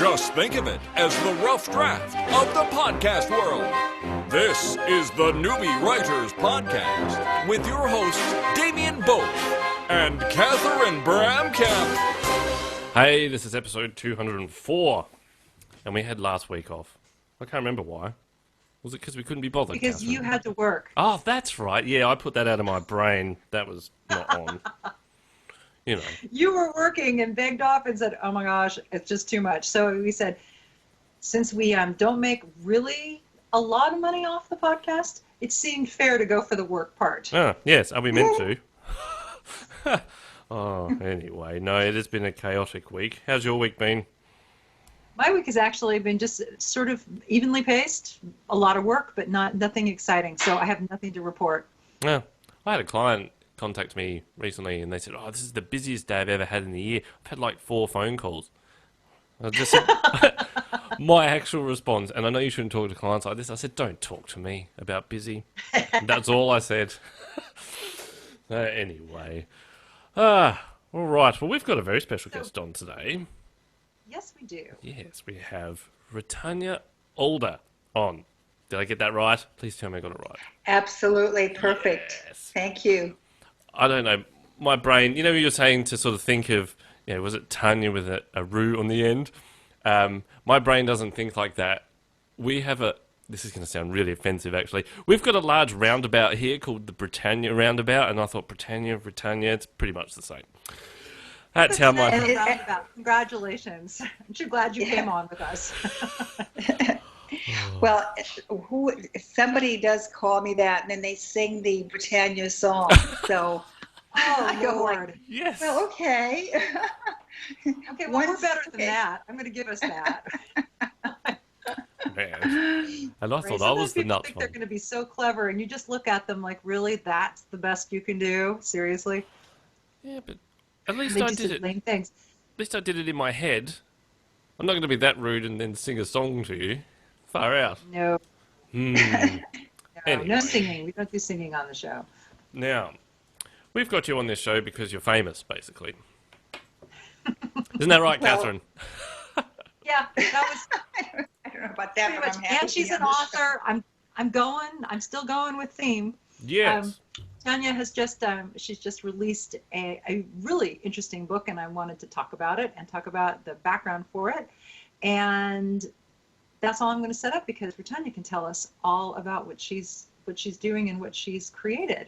Just think of it as the rough draft of the podcast world. This is the Newbie Writers Podcast with your hosts Damien Both and Catherine Bramkamp. Hey, this is episode 204, and we had last week off. I can't remember why. Was it because we couldn't be bothered? Because Catherine? you had to work. Oh, that's right. Yeah, I put that out of my brain. That was not on. You know. You were working and begged off and said, oh my gosh, it's just too much. So we said, since we don't make really a lot of money off the podcast, it seemed fair to go for the work part. Yes, are we meant to? Oh, anyway. No, it has been a chaotic week. How's your week been? My week has actually been just sort of evenly paced, a lot of work, but nothing exciting. So I have nothing to report. Yeah, I had a client contact me recently and they said, oh, this is the busiest day I've ever had in a year. I've had like 4 phone calls. I just said, my actual response, and I know you shouldn't talk to clients like this, I said, don't talk to me about busy. That's all I said. Anyway. All right. Well, we've got a very special guest on today. Yes, we do. Yes, we have Rutanya Alda on. Did I get that right? Please tell me I got it right. Absolutely perfect. Yes. Thank you. I don't know. My brain, you know, you were saying to sort of think of, you know, was it Tanya with a roo on the end? My brain doesn't think like that. We have this is going to sound really offensive actually. We've got a large roundabout here called the Britannia roundabout, and I thought Britannia, it's pretty much the same. That's how my... roundabout. Congratulations. I'm so glad you came on with us. Well, somebody does call me that, and then they sing the Britannia song. So I go Lord. like, yes. Well, okay. Okay, well, we're better than that. I'm going to give us that. Man. And I thought I was the nuts think one. they're going to be so clever, and you just look at them like, really? That's the best you can do? Seriously? Yeah, but at least They I just did it. lame things. At least I did it in my head. I'm not going to be that rude and then sing a song to you. Far out. No. Anyway. No singing. We don't do singing on the show. Now, we've got you on this show because you're famous, basically. Isn't that right, Catherine? Yeah, that was I don't know about that, pretty but much. I'm happy And she's to an be on the show. author. I'm still going with theme. Yes. Tanya has she's just released a really interesting book, and I wanted to talk about it and talk about the background for it. And that's all I'm going to set up because Rutanya can tell us all about what she's doing and what she's created.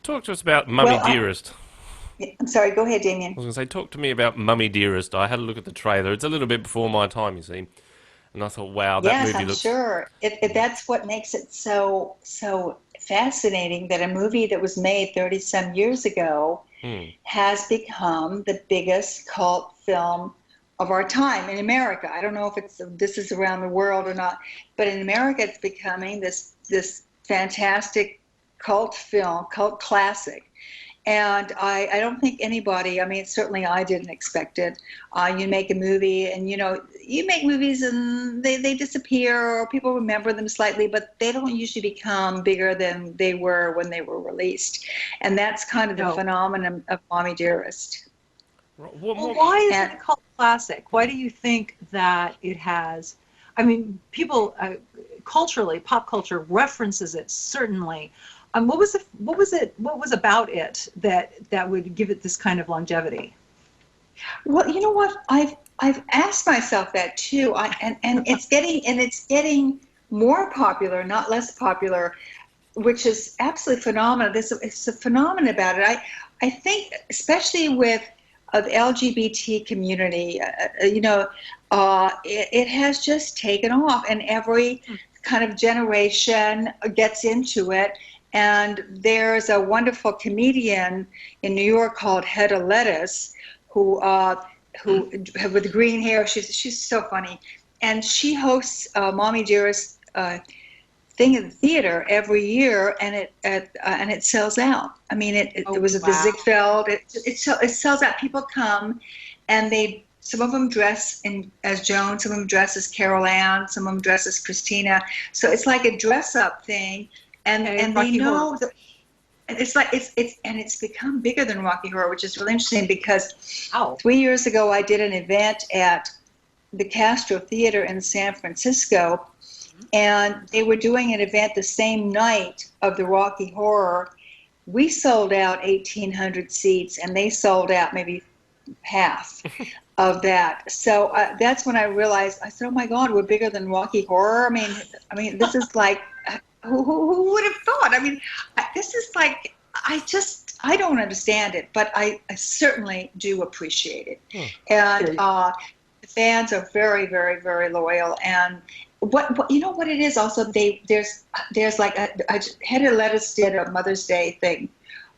Talk to us about Mommie Dearest. I'm sorry, go ahead, Damien. I was going to say, talk to me about Mommie Dearest. I had a look at the trailer. It's a little bit before my time, you see. And I thought, wow, that movie looks... Sure. That's what makes it so fascinating, that a movie that was made 30-some years ago has become the biggest cult film of our time in America. I don't know if this is around the world or not, but in America it's becoming this fantastic cult film, cult classic. And I don't think anybody, I mean, certainly I didn't expect it. You make a movie and, you make movies and they disappear or people remember them slightly, but they don't usually become bigger than they were when they were released. And that's kind of the phenomenon of Mommie Dearest. Well, why is it a cult classic? Why do you think that it has, I mean, people culturally, pop culture references it, certainly. What was about it that would give it this kind of longevity? Well, you know what? I've asked myself that too. And it's getting more popular, not less popular, which is absolutely phenomenal. It's a phenomenon about it. I think, especially with the LGBT community, it has just taken off, and every kind of generation gets into it. And there's a wonderful comedian in New York called Hedda Lettuce, who with green hair. She's so funny, and she hosts Mommie Dearest thing in the theater every year, and it sells out. I mean, it was at the Ziegfeld. It sells out. People come, and some of them dress as Joan, some of them dress as Carol Ann, some of them dress as Christina. So it's like a dress-up thing. And they know that And it's become bigger than Rocky Horror, which is really interesting because 3 years ago I did an event at the Castro Theater in San Francisco, and they were doing an event the same night of the Rocky Horror. We sold out 1,800 seats, and they sold out maybe half of that. So that's when I realized, I said, oh my God, we're bigger than Rocky Horror. I mean, this is like, who would have thought? I mean, this is like, I don't understand it, but I certainly do appreciate it. And the fans are very, very, very loyal. And what you know what it is also, there's like Heather Lettuce did a Mother's Day thing,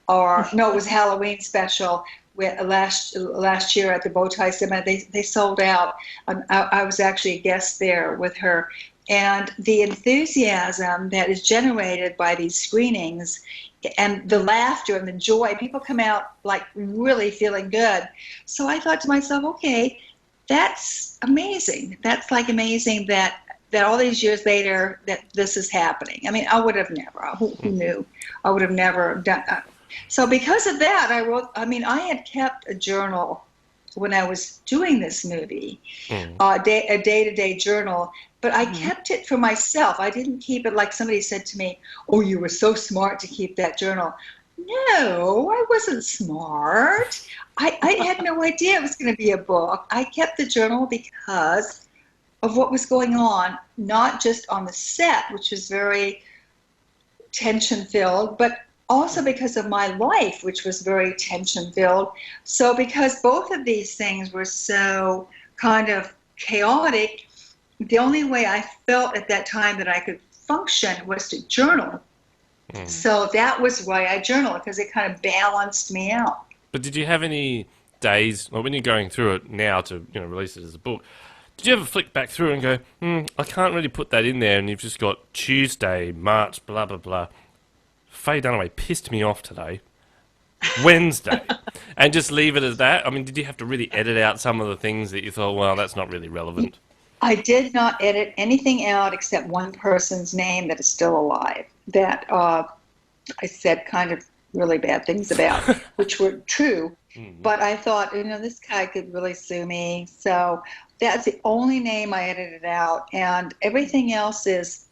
or no, it was Halloween special with last year at the Bowtie Cinema. They sold out. I was actually a guest there with her, and the enthusiasm that is generated by these screenings, and the laughter and the joy, people come out like really feeling good. So I thought to myself, okay, that's amazing. That's like amazing that all these years later that this is happening. I mean, I would have never, who knew? I would have never done that. So because of that, I had kept a journal when I was doing this movie, a day-to-day journal, but I kept it for myself. I didn't keep it like somebody said to me, oh, you were so smart to keep that journal. No, I wasn't smart. I had no idea it was going to be a book. I kept the journal because of what was going on, not just on the set, which was very tension-filled, but also because of my life, which was very tension-filled. So because both of these things were so kind of chaotic, the only way I felt at that time that I could function was to journal. So that was why I journaled, because it kind of balanced me out. But did you have any days, or when you're going through it now to release it as a book, did you ever flick back through and go, I can't really put that in there, and you've just got Tuesday, March, blah, blah, blah. Faye Dunaway pissed me off today. Wednesday. And just leave it as that? I mean, did you have to really edit out some of the things that you thought, well, that's not really relevant? I did not edit anything out except one person's name that is still alive, that I said kind of really bad things about, which were true. But I thought, this guy could really sue me. So that's the only name I edited out. And everything else is,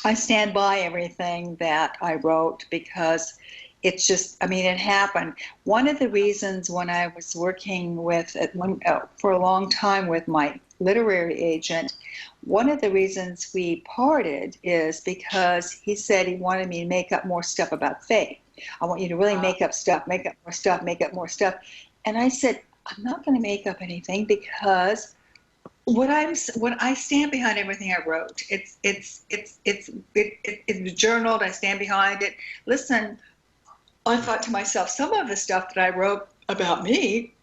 I stand by everything that I wrote because it's just, it happened. One of the reasons when I was working for a long time with my literary agent, one of the reasons we parted is because he said he wanted me to make up more stuff about Faye. I want you to really make up stuff, make up more stuff, make up more stuff. And I said, I'm not going to make up anything because when I stand behind everything I wrote. It's journaled. I stand behind it. Listen, I thought to myself, some of the stuff that I wrote about me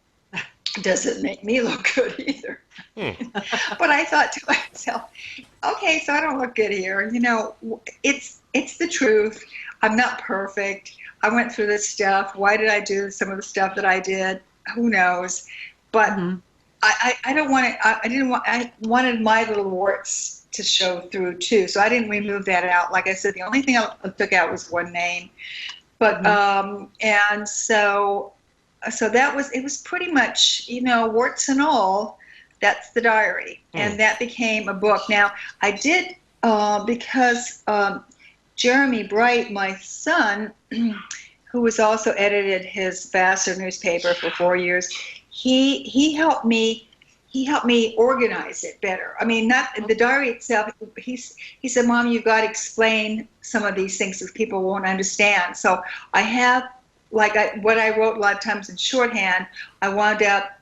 doesn't make me look good either. But I thought to myself, okay, so I don't look good here. It's the truth. I'm not perfect. I went through this stuff. Why did I do some of the stuff that I did? Who knows? But I don't want it. I wanted my little warts to show through too. So I didn't remove that out. Like I said, the only thing I took out was one name. But and so that was, it was pretty much, warts and all. That's the diary, and that became a book. Now I did because Jeremy Bright, my son, who was also edited his Vassar newspaper for 4 years, he helped me organize it better. I mean, not the diary itself. He said, Mom, you've got to explain some of these things because people won't understand. So I have, what I wrote a lot of times in shorthand, I wound up,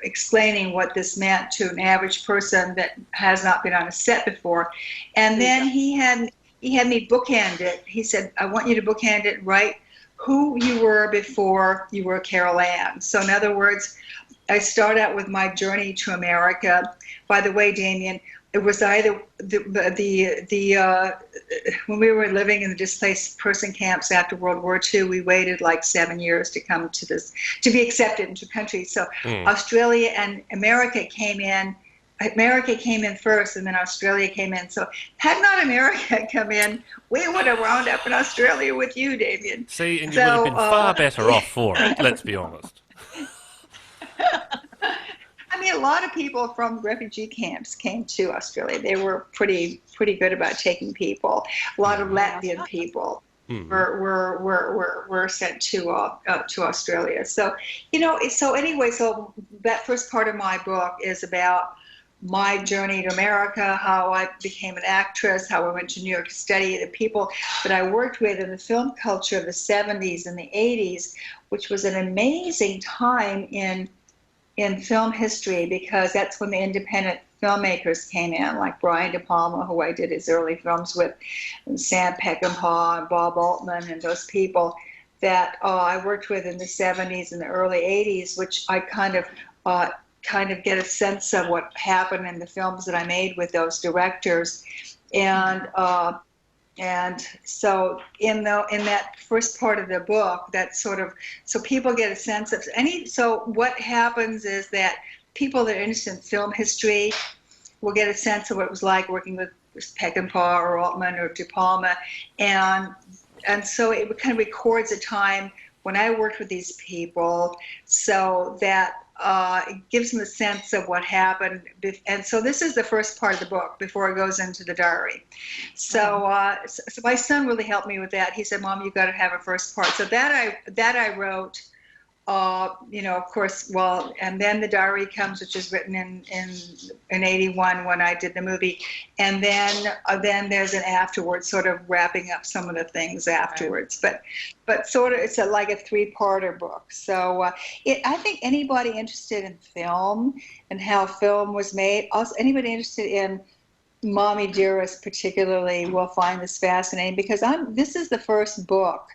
explaining what this meant to an average person that has not been on a set before. And then he had me bookend it. He said, I want you to bookend it, write who you were before you were Carol Ann. So in other words, I start out with my journey to America. By the way, Damien, it was either when we were living in the displaced person camps after World War II, we waited like 7 years to come to be accepted into countries. So Australia and America came in America came in first, and then Australia came in. So had not America come in, we would have wound up in Australia with you, Damien. See, and you would have been far better off for it, let's be honest. I mean, a lot of people from refugee camps came to Australia. They were pretty good about taking people. A lot of Latvian people were sent to Australia. So, so anyway, so that first part of my book is about my journey to America, how I became an actress, how I went to New York to study, the people that I worked with in the film culture of the 70s and the 80s, which was an amazing time in film history, because that's when the independent filmmakers came in, like Brian De Palma, who I did his early films with, and Sam Peckinpah and Bob Altman, and those people that I worked with in the 70s and the early 80s, which I kind of get a sense of what happened in the films that I made with those directors. And so in that first part of the book, that sort of, so people get a sense of so what happens is that people that are interested in film history will get a sense of what it was like working with Peckinpah or Altman or De Palma, and so it kind of records a time when I worked with these people, so that it gives them a sense of what happened. And so this is the first part of the book before it goes into the diary. So so my son really helped me with that. He said, "Mom, you got to have a first part." So that I wrote, of course, well, and then the diary comes, which is written in 81 when I did the movie, and then there's an afterwards, sort of wrapping up some of the things afterwards. But sort of, it's like a three-parter book. So I think anybody interested in film and how film was made, also anybody interested in Mommie Dearest particularly, will find this fascinating, because this is the first book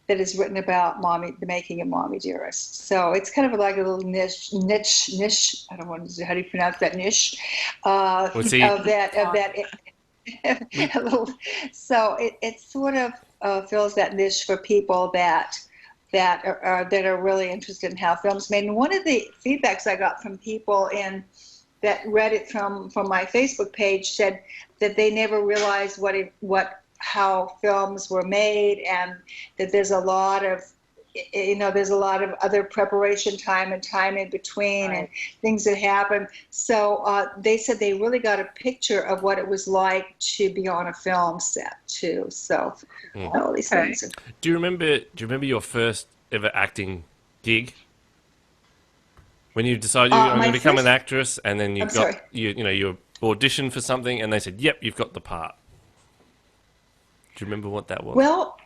that is written about the making of Mommie Dearest. So it's kind of like a little niche. I don't want to, how do you pronounce that, niche? Of that. A little. So it sort of fills that niche for people that are really interested in how film's made. And one of the feedbacks I got from people that read it from my Facebook page said that they never realized how films were made, and that there's a lot of other preparation time and time in between, and things that happen. So they said they really got a picture of what it was like to be on a film set too. So all these things. Do you remember your first ever acting gig? When you decided I'm going to become an actress, and then you auditioned for something, and they said, "Yep, you've got the part." Do you remember what that was? Well,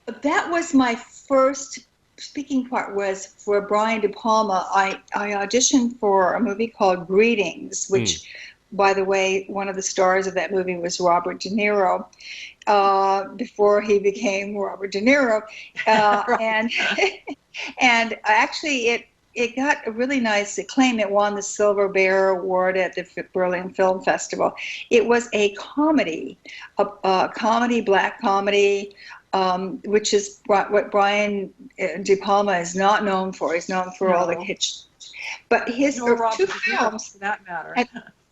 that was my first speaking part, was for Brian De Palma. I auditioned for a movie called Greetings, which, by the way, one of the stars of that movie was Robert De Niro, before he became Robert De Niro. And actually it got a really nice acclaim. It won the Silver Bear Award at the Berlin Film Festival. It was a comedy, a black comedy, which is what Brian De Palma is not known for. He's known for all the kitsch. But his two films, for that matter.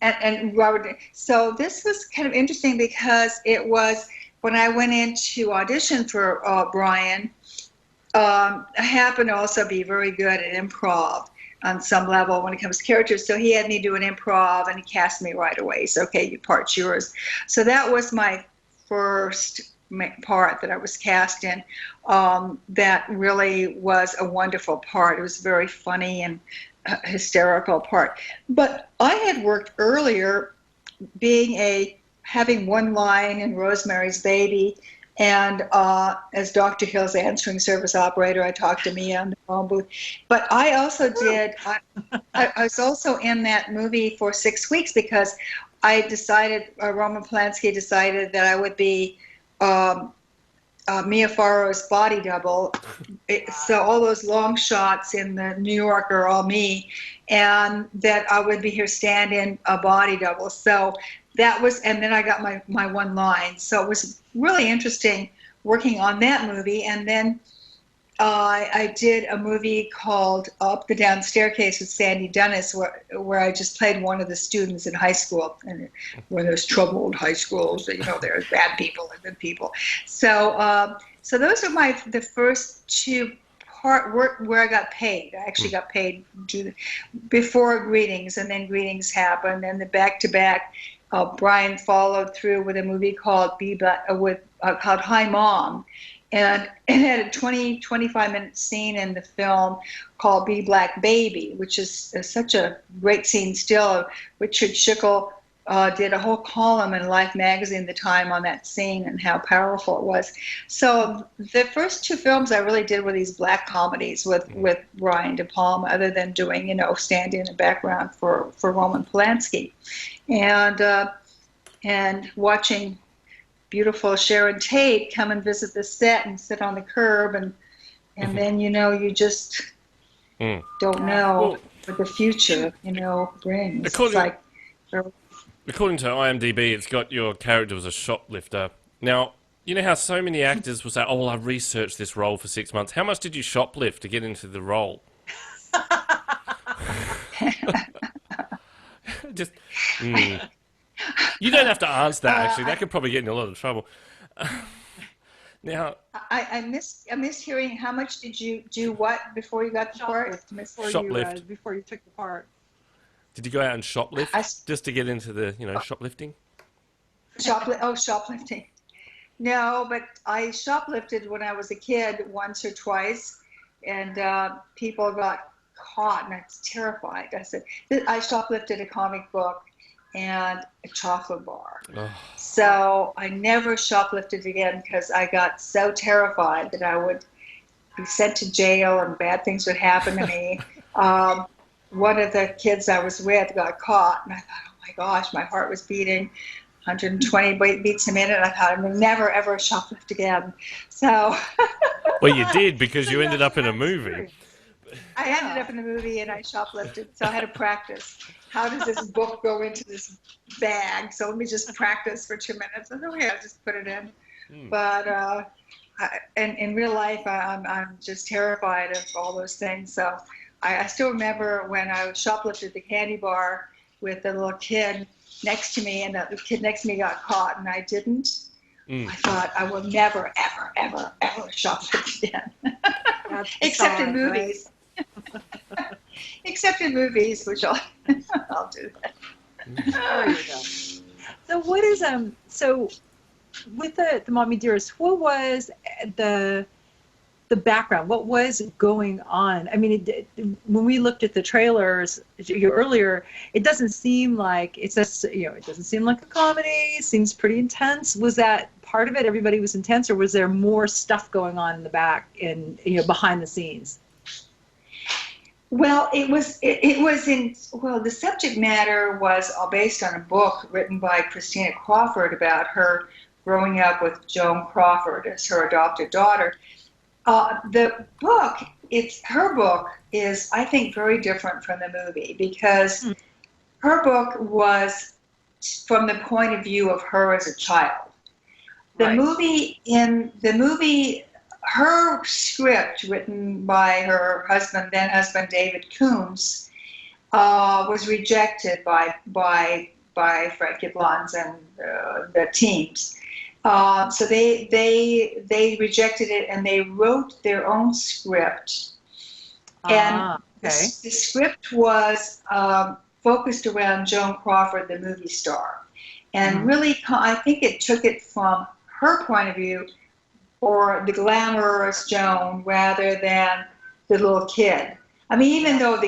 And Robert. So this was kind of interesting, because it was when I went in to audition for Brian. I happen to also be very good at improv on some level when it comes to characters. So he had me do an improv, and he cast me right away. So, okay, your part's yours. So that was my first part that I was cast in. That really was a wonderful part. It was a very funny and hysterical part. But I had worked earlier having one line in Rosemary's Baby. And as Dr. Hill's answering service operator, I talked to Mia on the phone booth. But I also I was also in that movie for 6 weeks, because I decided, Roman Polanski decided that I would be Mia Farrow's body double. So all those long shots in the New York are all me, and that I would be her stand-in body double. So that was, and then I got my one line. So it was really interesting working on that movie. And then I did a movie called Up the Down Staircase with Sandy Dennis, where I just played one of the students in high school, and where there's troubled high schools, there's bad people and good people. So so those are the first two where I got paid. I actually got paid before Greetings, and then Greetings happened, and the back-to-back. Brian followed through with a movie called called Hi Mom, and it had a 25-minute scene in the film called Be Black Baby, which is such a great scene still. Richard Schickel did a whole column in Life magazine at the time on that scene and how powerful it was. So the first two films I really did were these black comedies with Brian De Palma, other than doing, standing in the background for Roman Polanski. And watching beautiful Sharon Tate come and visit the set and sit on the curb, and then you just don't know what the future brings. According to IMDb, it's got your character as a shoplifter. Now, you know how so many actors will say, "Oh, well, I researched this role for 6 months." How much did you shoplift to get into the role? Just. You don't have to answer that. Actually, that could probably get in a lot of trouble. Now, I missed hearing. How much did you do? What before you got the part? Shoplift. Before you took the part. Did you go out and shoplift just to get into the shoplifting? Shoplifting. No, but I shoplifted when I was a kid once or twice, and people got caught, and I was terrified. I said I shoplifted a comic book and a chocolate bar. Oh. So I never shoplifted again because I got so terrified that I would be sent to jail and bad things would happen to me. One of the kids I was with got caught, and I thought, oh my gosh, my heart was beating 120 beats a minute. And I thought, I would never ever shoplift again. So. Well, you did, because you ended up in a movie. I ended up in the movie and I shoplifted, so I had to practice. How does this book go into this bag? So let me just practice for 2 minutes. And okay, I'll just put it in. But in real life, I'm just terrified of all those things. So I still remember when I shoplifted the candy bar with the little kid next to me, and the kid next to me got caught, and I didn't. I thought, I will never, ever, ever, ever shoplift again. Except in movies. Right? Except in movies, which I'll do that. There you go. So what is so with the Mommie Dearest, what was the background? What was going on? I mean, when we looked at the trailers earlier, it doesn't seem like it doesn't seem like a comedy. It seems pretty intense. Was that part of it? Everybody was intense, or was there more stuff going on in the back and behind the scenes? Well, the subject matter was all based on a book written by Christina Crawford about her growing up with Joan Crawford as her adopted daughter. The book, her book is, I think, very different from the movie, because her book was from the point of view of her as a child. The movie, her script, written by her then husband David Coombs, was rejected by Frank Yablans and the teams. So they rejected it, and they wrote their own script. And the script was focused around Joan Crawford, the movie star. And really, I think it took it from her point of view, or the glamorous Joan, rather than the little kid. I mean, even though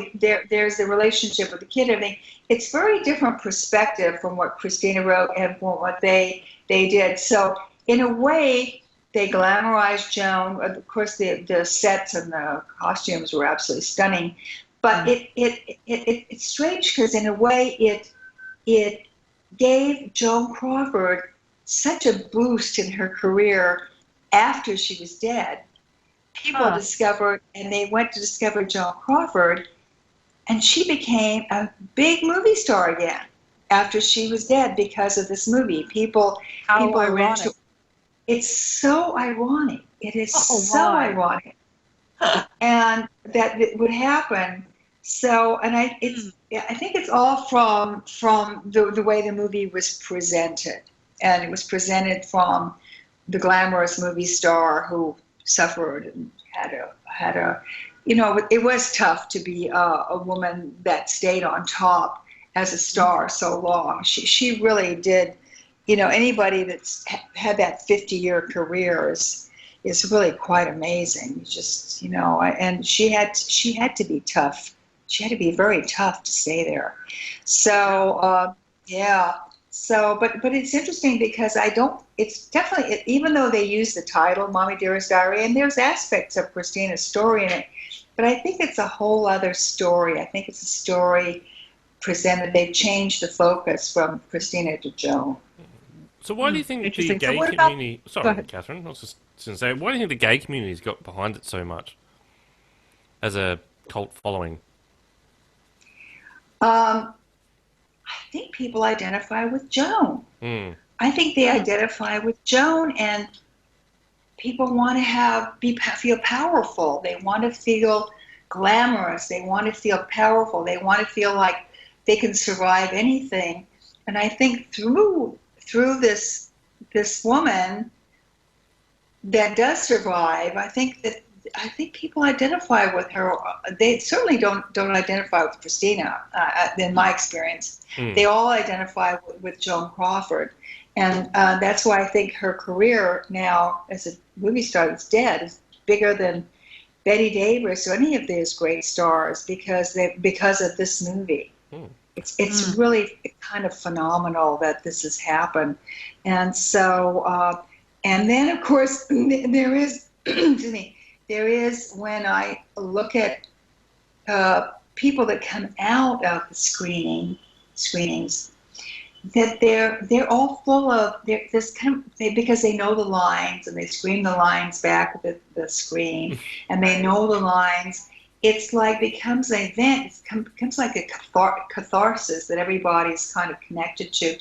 there's a relationship with the kid, I think it's very different perspective from what Christina wrote and from what they did. So in a way, they glamorized Joan. Of course, the sets and the costumes were absolutely stunning. But it's strange, because in a way it gave Joan Crawford such a boost in her career after she was dead. People discovered, and they went to discover Joan Crawford, and she became a big movie star again after she was dead because of this movie. People ironic. It's so ironic. It is ironic. and that it would happen. So, and I think it's all from the way the movie was presented, and it was presented from the glamorous movie star who suffered and had a, it was tough to be a woman that stayed on top as a star so long. She really did. Anybody that's had that 50-year career is really quite amazing. Just, and she had to be tough. She had to be very tough to stay there. So, yeah. So, but it's interesting because it's definitely, even though they use the title, Mommie Dearest Diary, and there's aspects of Christina's story in it, but I think it's a whole other story. I think it's a story presented, they've changed the focus from Christina to Joan. So why do you think the gay community... Sorry, Catherine, I was just going to say, why do you think the gay community's got behind it so much as a cult following? I think people identify with Joan. I think they identify with Joan, and people want to feel powerful. They want to feel glamorous. They want to feel powerful. They want to feel like they can survive anything. And I think through this woman that does survive, I think people identify with her. They certainly don't identify with Christina, in my experience. They all identify with Joan Crawford, and that's why I think her career now as a movie star is dead is bigger than Betty Davis or any of these great stars because of this movie. It's really kind of phenomenal that this has happened, and so and then of course there is excuse me. There is, when I look at people that come out of the screenings, that they're all full of this because they know the lines and they scream the lines back at the screen and they know the lines. It's like becomes an event. It becomes like a catharsis that everybody's kind of connected to.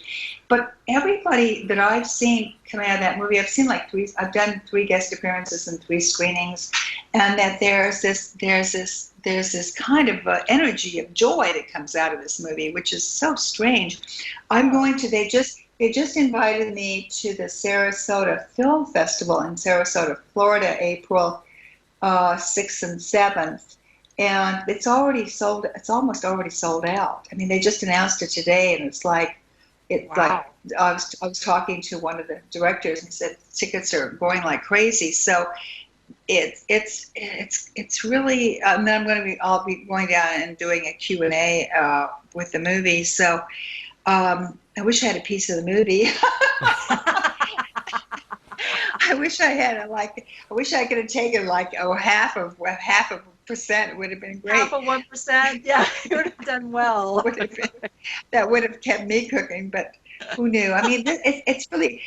But everybody that I've seen come out of that movie, I've seen I've done 3 guest appearances and 3 screenings, and that there's this kind of energy of joy that comes out of this movie, which is so strange. They just invited me to the Sarasota Film Festival in Sarasota, Florida, April 6th and 7th. And it's almost already sold out. I mean, they just announced it today, and it's like, I was talking to one of the directors and he said tickets are going like crazy. So it's really, and then I'll be going down and doing a Q&A with the movie. So I wish I had a piece of the movie. I wish I could have taken like half of percent. It would have been great. Half of 1%, yeah, it would have done well. That would have kept me cooking, but who knew? I mean, it's really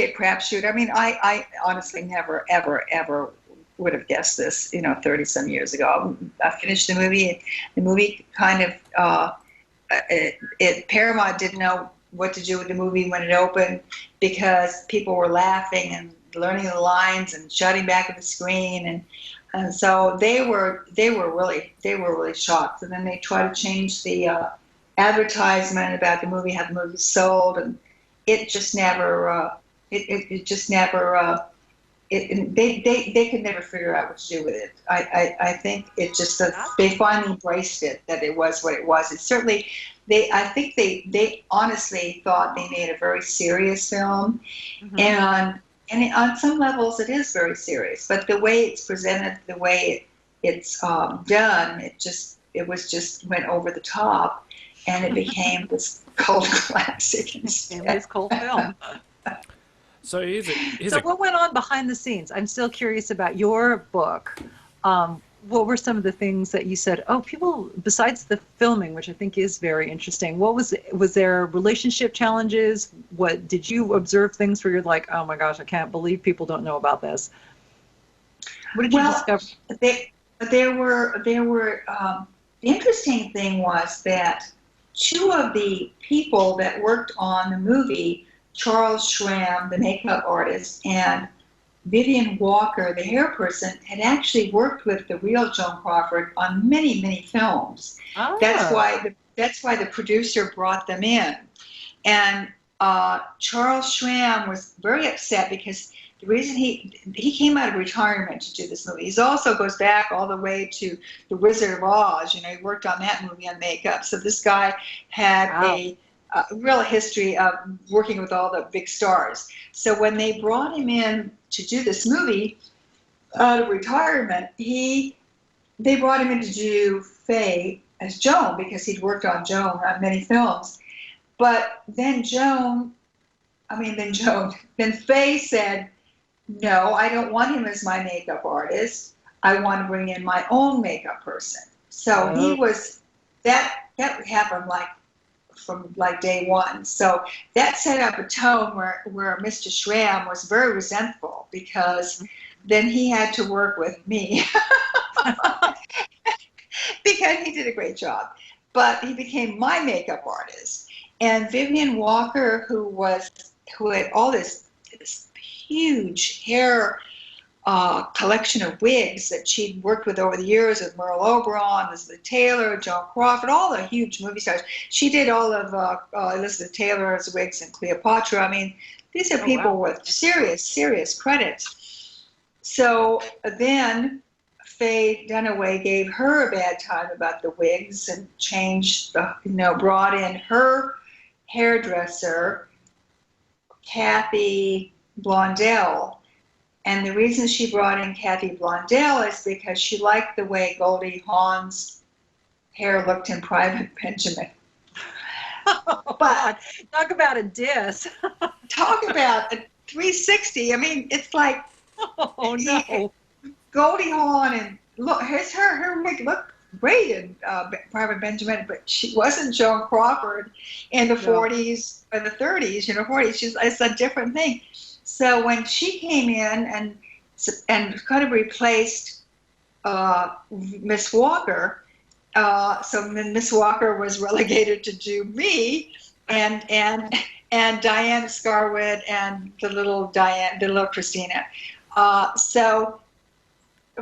a crapshoot. I mean, I honestly never, ever would have guessed this, 30 some years ago. I finished the movie. The movie kind of, Paramount didn't know what to do with the movie when it opened because people were laughing and learning the lines and shouting back at the screen, and so they were really shocked. And then they tried to change the advertisement about the movie, how the movie sold, and it just never. They could never figure out what to do with it. I think it just they finally embraced it, that it was what it was. It certainly. I think they honestly thought they made a very serious film, and on some levels it is very serious. But the way it's presented, the way it's done, it went over the top, and it became this cult classic instead. This cult film. So what went on behind the scenes? I'm still curious about your book. What were some of the things that you said, people, besides the filming, which I think is very interesting, was there relationship challenges? What did you observe things where you're like, oh my gosh, I can't believe people don't know about this? What did you discover? There were the interesting thing was that 2 of the people that worked on the movie, Charles Schramm, the makeup artist, and Vivian Walker, the hair person, had actually worked with the real Joan Crawford on many, many films. Ah. That's why the producer brought them in. And Charles Schramm was very upset because the reason he came out of retirement to do this movie. He also goes back all the way to The Wizard of Oz. You know, he worked on that movie on makeup. So this guy had a real history of working with all the big stars. So when they brought him in to do this movie out of retirement, they brought him in to do Faye as Joan because he'd worked on Joan on many films. But then Faye said, no, I don't want him as my makeup artist. I want to bring in my own makeup person. So he was, that happened from day one. So that set up a tone where Mr. Schramm was very resentful because then he had to work with me because he did a great job. But he became my makeup artist. And Vivian Walker, who had all this huge hair collection of wigs that she'd worked with over the years with Merle Oberon, Elizabeth Taylor, Joan Crawford, all the huge movie stars. She did all of Elizabeth Taylor's wigs and Cleopatra. I mean, these are people with serious credits. So then Faye Dunaway gave her a bad time about the wigs and brought in her hairdresser, Kathy Blondell. And the reason she brought in Kathy Blondell is because she liked the way Goldie Hawn's hair looked in Private Benjamin. But talk about a diss. Talk about a 360. I mean, it's like, oh no, Goldie Hawn, and look, her wig looked great in Private Benjamin, but she wasn't Joan Crawford in the 40s or the 30s. 40s. It's a different thing. So when she came in and kind of replaced Miss Walker, so Miss Walker was relegated to do me and Diane Scarwood and the little Christina. So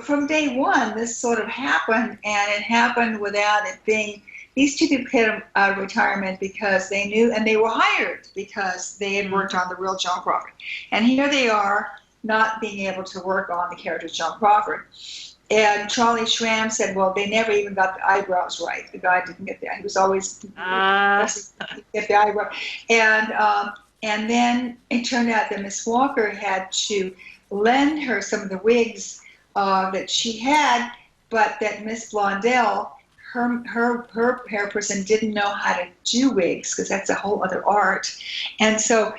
from day one, this sort of happened, and it happened without it being. These two people came out of retirement because they knew, and they were hired because they had worked on the real Joan Crawford. And here they are, not being able to work on the character Joan Crawford. And Charlie Schramm said, well, they never even got the eyebrows right. The guy didn't get that. He was always get the eyebrow. And then it turned out that Miss Walker had to lend her some of the wigs that she had, but that Miss Blondell, her hair person, didn't know how to do wigs because that's a whole other art. And so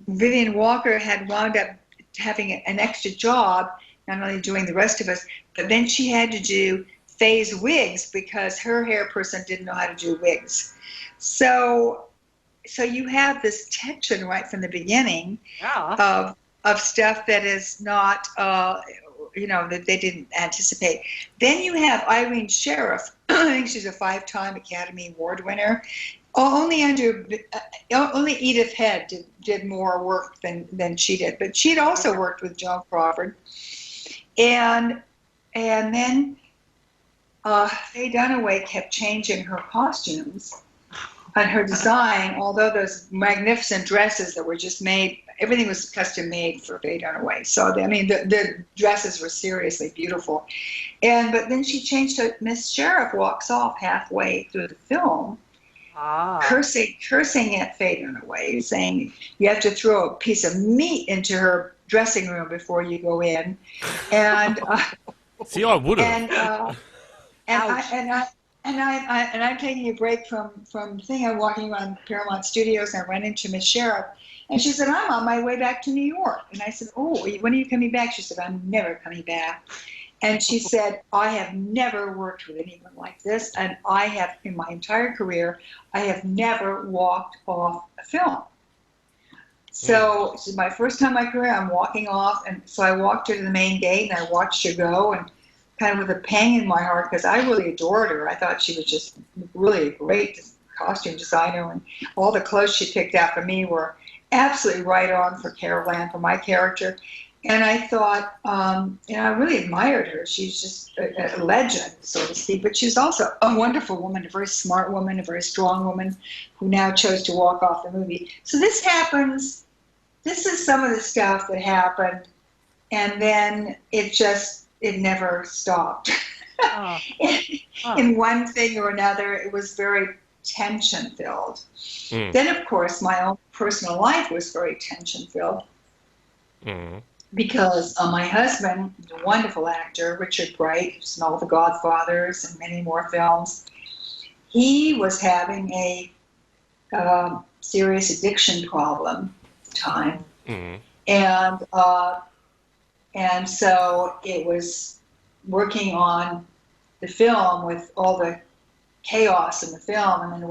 Vivian Walker had wound up having an extra job, not only doing the rest of us, but then she had to do Faye's wigs because her hair person didn't know how to do wigs. So you have this tension right from the beginning of stuff that is not, that they didn't anticipate. Then you have Irene Sheriff. I think she's a 5-time Academy Award winner. Only Edith Head did more work than she did, but she'd also worked with Joan Crawford. And then Faye Dunaway kept changing her costumes and her design, although those magnificent dresses that were just made, everything was custom made for Faye Dunaway. So, the dresses were seriously beautiful. But then she changed to Miss Sheriff walks off halfway through the film, cursing at Faye Dunaway, saying you have to throw a piece of meat into her dressing room before you go in. And see, I would have. And I'm taking a break from the thing. I'm walking around Paramount Studios, and I ran into Miss Sheriff, and she said, I'm on my way back to New York. And I said, oh, when are you coming back? She said, I'm never coming back. And she said, I have never worked with anyone like this, and I have, in my entire career, I have never walked off a film. So this is my first time in my career. I'm walking off, and so I walked her to the main gate, and I watched her go, and kind of with a pang in my heart, because I really adored her. I thought she was just really a great costume designer, and all the clothes she picked out for me were absolutely right on for Carol Ann, for my character. And I thought, I really admired her. She's just a legend, so to speak. But she's also a wonderful woman, a very smart woman, a very strong woman who now chose to walk off the movie. So this happens. This is some of the stuff that happened. And then it never stopped. Oh. In one thing or another, it was very tension-filled. Then, of course, my own personal life was very tension-filled. Because my husband, a wonderful actor, Richard Bright, who's in all the Godfathers and many more films, he was having a serious addiction problem at the time. And so it was working on the film with all the chaos in the film, and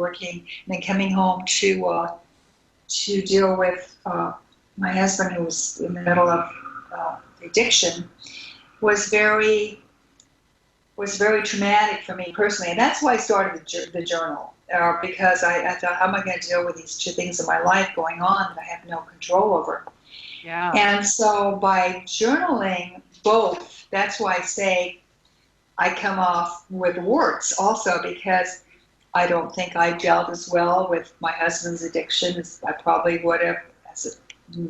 then coming home to deal with my husband, who was in the middle of addiction, was very traumatic for me personally. And that's why I started the journal, because I thought, how am I going to deal with these two things in my life going on that I have no control over? Yeah. And so by journaling both, that's why I say I come off with warts also, because I don't think I dealt as well with my husband's addiction as I probably would have as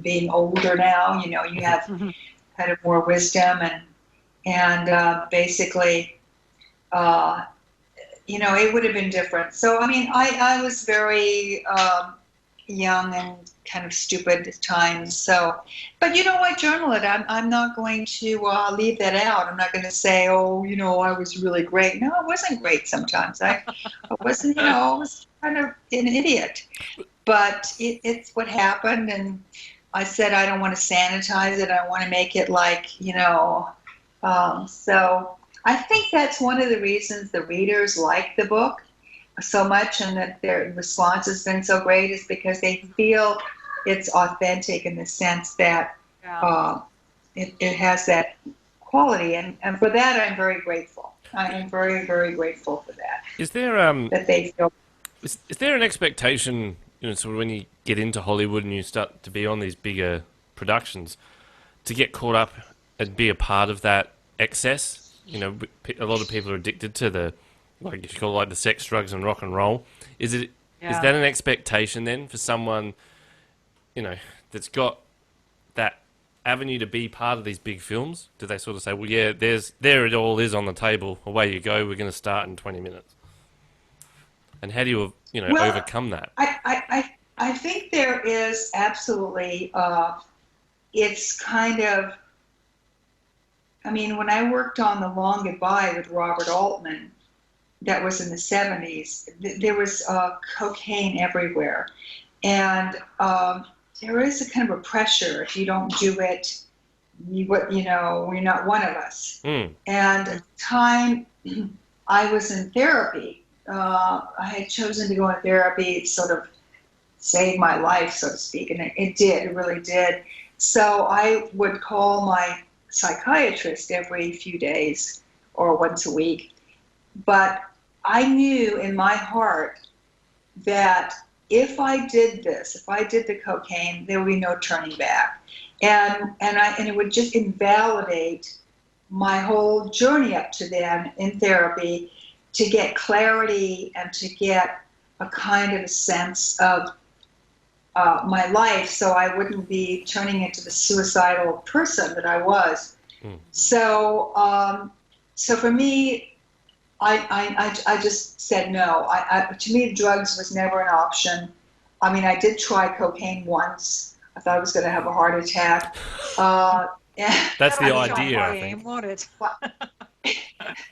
being older now. You have kind of more wisdom and basically, it would have been different. So, I was very young and kind of stupid at times. So, but I journal it. I'm not going to leave that out. I'm not going to say, I was really great. No, I wasn't great sometimes. I wasn't, I was kind of an idiot. But it's what happened, and I said I don't want to sanitize it. I want to make it like, so I think that's one of the reasons the readers like the book so much and that their response has been so great, is because they feel it's authentic in the sense that it has that quality. And for that, I'm very grateful. I am very, very grateful for that. Is there that they feel... Is there an expectation, sort of when you get into Hollywood and you start to be on these bigger productions, to get caught up and be a part of that excess? A lot of people are addicted to the, like you call it, like the sex, drugs, and rock and roll. Is that an expectation then for someone, that's got that avenue to be part of these big films? Do they sort of say, well, yeah, there it all is on the table. Away you go. We're going to start in 20 minutes. And how do you, overcome that? I think there is absolutely. It's kind of. When I worked on The Long Goodbye with Robert Altman, that was in the 70s, there was cocaine everywhere. And there is a kind of a pressure. If you don't do it, you're not one of us. And at the time, I was in therapy. I had chosen to go in therapy. It sort of saved my life, so to speak. And it did. It really did. So I would call my psychiatrist every few days or once a week. But I knew in my heart that if I did this, if I did the cocaine, there would be no turning back. And it would just invalidate my whole journey up to then in therapy, to get clarity and to get a kind of a sense of my life, so I wouldn't be turning into the suicidal person that I was. So for me, I just said no. To me, drugs was never an option. I did try cocaine once. I thought I was going to have a heart attack. That's the idea, I think.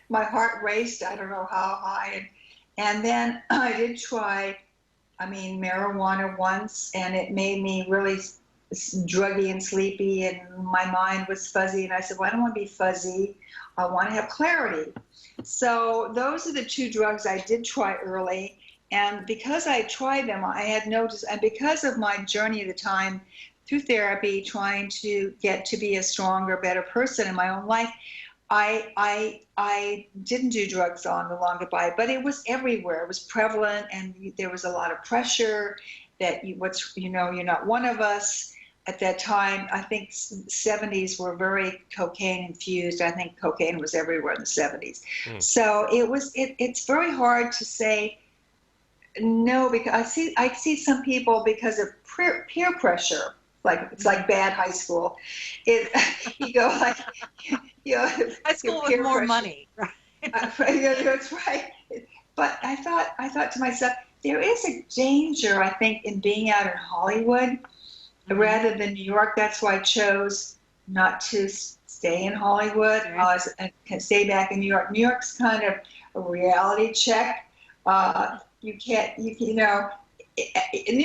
My heart raced, I don't know how high. And then I did try, marijuana once, and it made me really druggy and sleepy, and my mind was fuzzy. And I said, well, I don't want to be fuzzy. I want to have clarity. So those are the two drugs I did try early. And because I tried them, I had noticed, and because of my journey at the time through therapy, trying to get to be a stronger, better person in my own life, I didn't do drugs on The Long Goodbye, but it was everywhere. It was prevalent, and there was a lot of pressure that you're not one of us. at that time, I think 70s were very cocaine infused. I think cocaine was everywhere in the 70s. So it's very hard to say no, because I see some people, because of peer pressure, like it's like bad high school. You go like, high school with more money, right? That's right. But I thought to myself, there is a danger, I think, in being out in Hollywood rather than New York. That's why I chose not to stay in Hollywood. I can stay back in New York. New York's kind of a reality check. New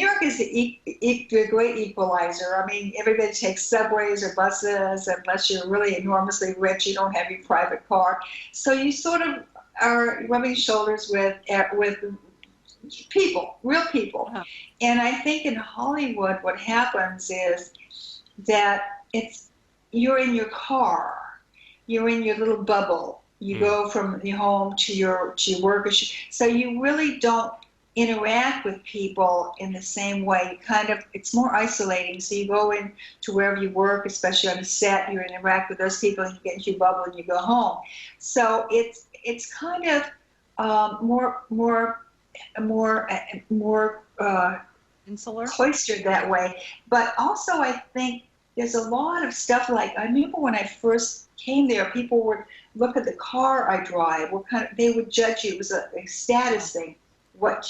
York is a great equalizer. I mean, everybody takes subways or buses. Unless you're really enormously rich, you don't have your private car. So you sort of are rubbing shoulders with people, real people. Uh-huh. And I think in Hollywood, what happens is that you're in your car, you're in your little bubble. You go from your home to your work. So you really don't interact with people in the same way. It's more isolating. So you go in to wherever you work, especially on a set, you interact with those people, and you get into your bubble and you go home. So it's kind of more insular, cloistered that way. But also, I think there's a lot of stuff like, I remember when I first came there, people would look at the car I drive. They would judge you. It was a status thing. What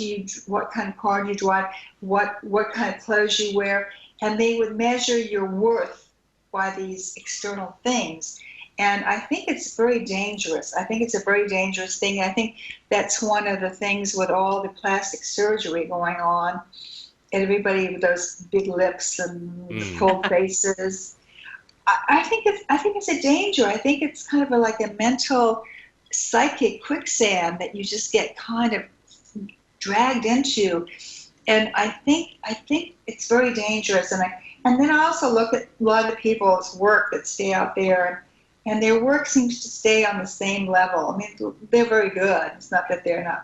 kind of car do you drive? What kind of clothes you wear? And they would measure your worth by these external things. And I think it's very dangerous. I think it's a very dangerous thing. I think that's one of the things with all the plastic surgery going on. Everybody with those big lips and full faces. I think it's a danger. I think it's kind of like a mental, psychic quicksand that you just get kind of dragged into, and I think it's very dangerous. And then I also look at a lot of the people's work that stay out there, and their work seems to stay on the same level. I mean, they're very good. It's not that they're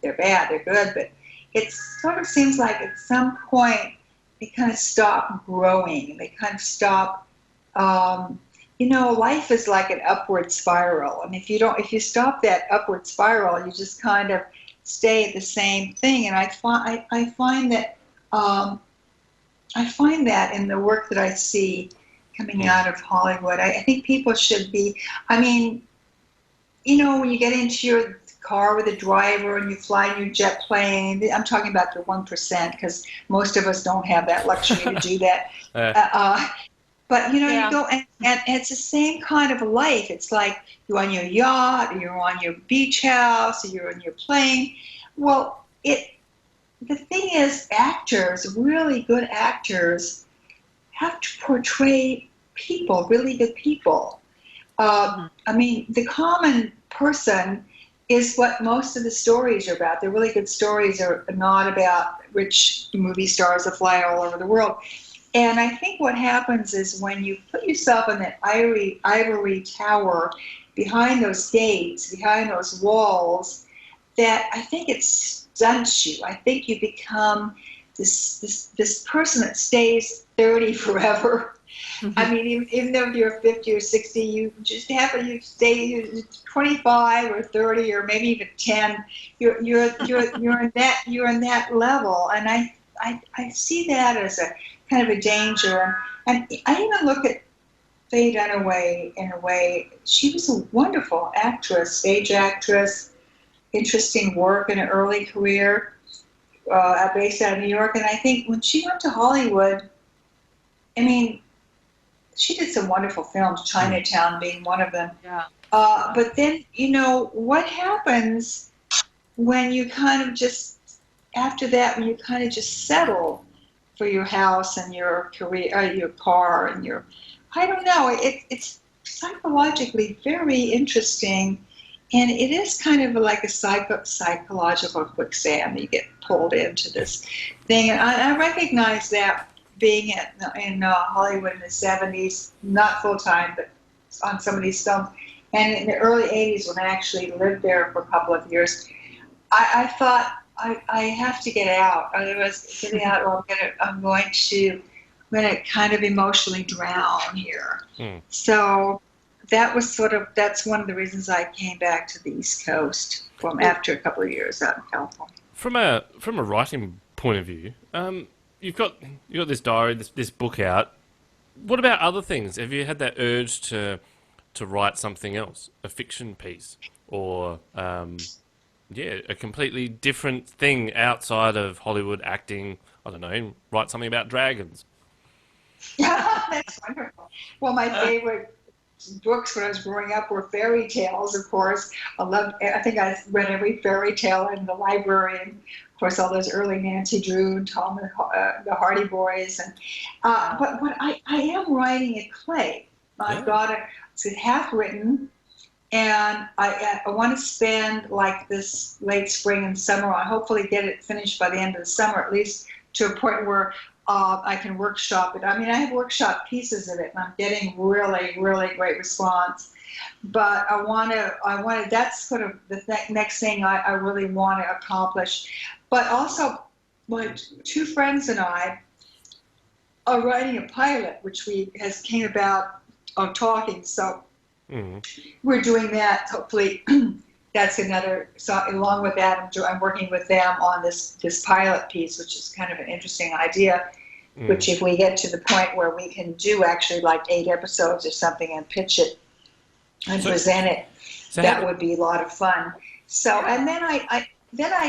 bad. They're good, but it sort of seems like at some point they kind of stop growing. They kind of stop. Life is like an upward spiral, and if you stop that upward spiral, you just kind of stay at the same thing. And I find that in the work that I see coming out of Hollywood. I think people should be. I mean, when you get into your car with a driver and you fly in your jet plane. I'm talking about the 1%, because most of us don't have that luxury to do that. But you go and it's the same kind of life. It's like you're on your yacht, or you're on your beach house, or you're on your plane. Well, the thing is, actors, really good actors, have to portray people, really good people. I mean, the common person is what most of the stories are about. The really good stories are not about rich movie stars that fly all over the world. And I think what happens is when you put yourself in that ivory tower behind those gates, behind those walls, that I think it stunts you. I think you become this person that stays 30 forever. Mm-hmm. I mean, even though you're 50 or 60, you just happen you stay 25 or 30 or maybe even 10. You're in that level, and I see that as a kind of a danger. And I even look at Faye Dunaway in a way. She was a wonderful actress, stage actress, interesting work in an early career, based out of New York. And I think when she went to Hollywood, I mean, she did some wonderful films, Chinatown being one of them. Yeah. But then, what happens when you kind of just, after that, when you kind of just settle for your house and your career, your car and I don't know, it's psychologically very interesting. And it is kind of like a psychological quicksand. You get pulled into this thing. And I recognize that being in Hollywood in the 70s, not full-time, but on some of these films. And in the early 80s, when I actually lived there for a couple of years, I thought, I have to get out. Otherwise, getting out, or I'm going to kind of emotionally drown here. So that's one of the reasons I came back to the East Coast after a couple of years out in California. From a writing point of view, you've got this diary, this book out. What about other things? Have you had that urge to write something else, a fiction piece, or a completely different thing outside of Hollywood acting? I don't know, write something about dragons. That's wonderful. Well, my favorite books when I was growing up were fairy tales, of course. I think I read every fairy tale in the library, and of course all those early Nancy Drew and Tom and the Hardy Boys. And but I am writing a play. I've got it's half written, and I want to spend like this late spring and summer. I hopefully get it finished by the end of the summer, at least to a point where I can workshop it. I mean, I have workshop pieces of it, and I'm getting really, really great response. But I want to. That's sort of the next thing I really want to accomplish. But also, my two friends and I are writing a pilot, which came about on talking. So we're doing that. Hopefully, that's another. So along with that, I'm working with them on this pilot piece, which is kind of an interesting idea. Which, if we get to the point where we can do actually like 8 episodes or something and pitch it and present it, that would be a lot of fun. So, and then I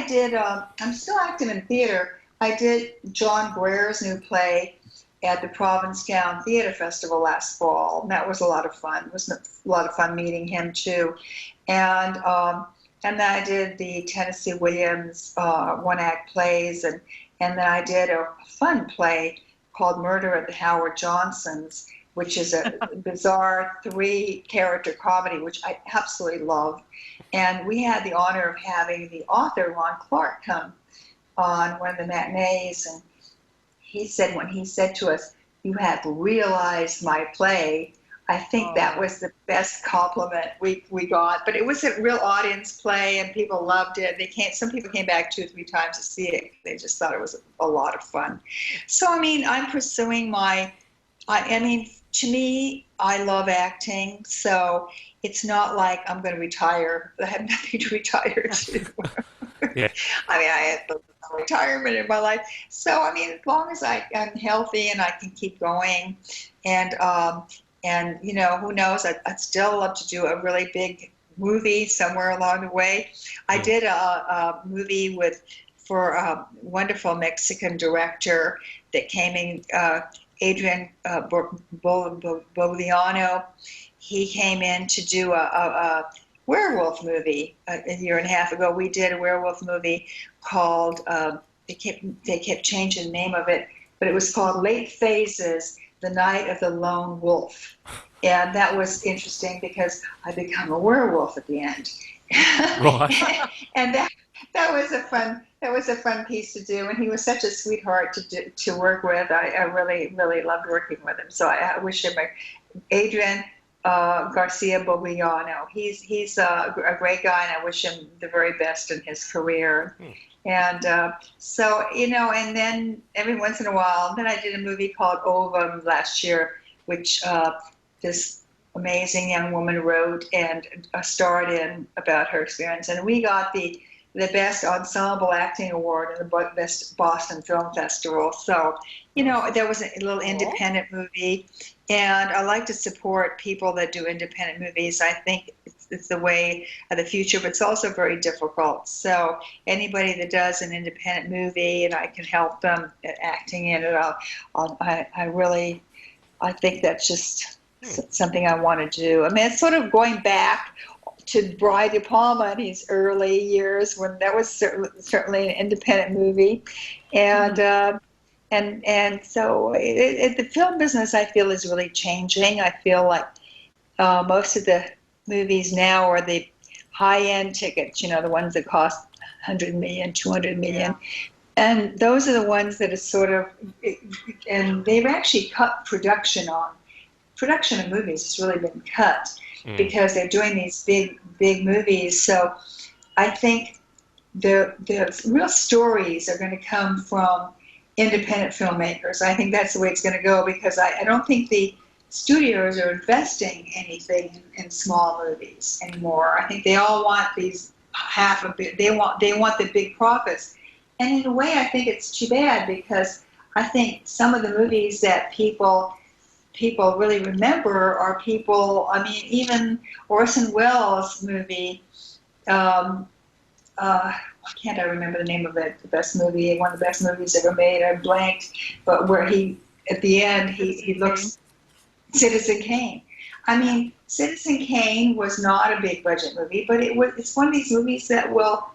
did. I'm still active in theater. I did John Brer's new play at the Provincetown Theater Festival last fall, and that was a lot of fun. It was a lot of fun meeting him too, and then I did the Tennessee Williams one-act plays, and then I did a fun play called Murder at the Howard Johnsons, which is a bizarre 3-character comedy, which I absolutely love. And we had the honor of having the author, Ron Clark, come on one of the matinees. And he said, when he said to us, "You have realized my play," I think that was the best compliment we got. But it was a real audience play, and people loved it. Some people came back 2 or 3 times to see it. They just thought it was a lot of fun. So, I mean, I'm pursuing to me, I love acting. So it's not like I'm going to retire. I have nothing to retire to. Yeah. I mean, I had the retirement in my life. So, I mean, as long as I'm healthy and I can keep going, and who knows, I'd still love to do a really big movie somewhere along the way. I did a movie for a wonderful Mexican director that came in, Adrian Boliviano. He came in to do a werewolf movie a year and a half ago. We did a werewolf movie called, they kept changing the name of it, but it was called Late Phases, The Night of the Lone Wolf. And that was interesting because I become a werewolf at the end. Right. And that was a fun piece to do, and he was such a sweetheart to work with. I really, really loved working with him. So I wish him Adrian Garcia Bogliano. He's a great guy, and I wish him the very best in his career. And so, and then every once in a while, then I did a movie called Ovum last year, which this amazing young woman wrote and starred in about her experience. And we got the Best Ensemble Acting Award in the Best Boston Film Festival. So, there was a little independent movie. And I like to support people that do independent movies. I think it's the way of the future, but it's also very difficult. So anybody that does an independent movie and I can help them acting in it, I think that's just something I want to do. I mean, it's sort of going back to Brian De Palma in his early years when that was certainly an independent movie. And so the film business, I feel, is really changing. I feel like most of the movies now are the high-end tickets, the ones that cost $100 million, $200 million. Yeah. And those are the ones that are sort of, and they've actually cut production of movies has really been cut because they're doing these big movies. So I think the real stories are going to come from independent filmmakers. I think that's the way it's going to go, because I don't think the studios are investing anything in small movies anymore. I think they all want these they want the big profits. And in a way, I think it's too bad, because I think some of the movies that people really remember are people, I mean, even Orson Welles' movie, why can't I remember the name of it? The best movie, one of the best movies ever made. I blanked, but where he, at the end, he looks, Citizen Kane. I mean, Citizen Kane was not a big budget movie, but it's one of these movies that will,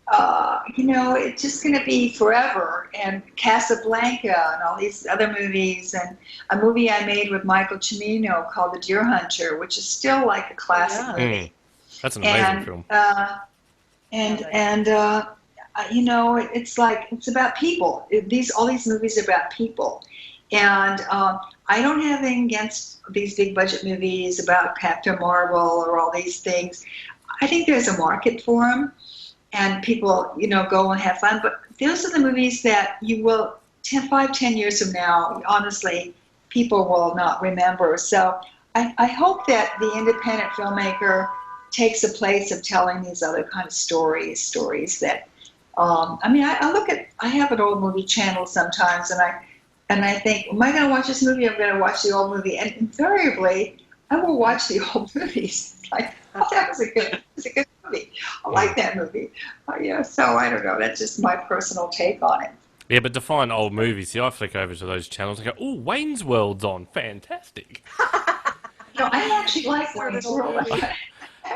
it's just going to be forever. And Casablanca and all these other movies, and a movie I made with Michael Cimino called The Deer Hunter, which is still like a classic movie. That's an amazing film. It's like, it's about people. All these movies are about people. And I don't have anything against these big budget movies about Captain Marvel or all these things. I think there's a market for them, and people, go and have fun. But those are the movies that you will, 10 years from now, honestly, people will not remember. So I hope that the independent filmmaker takes the place of telling these other kind of stories that, I have an old movie channel sometimes, and I think, am I going to watch this movie? I'm going to watch the old movie. And invariably, I will watch the old movies. It's like, that was a good movie. I like that movie. So I don't know. That's just my personal take on it. Yeah, but define old movies. See, I flick over to those channels and go, oh, Wayne's World's on. Fantastic. I actually like Wayne's World. I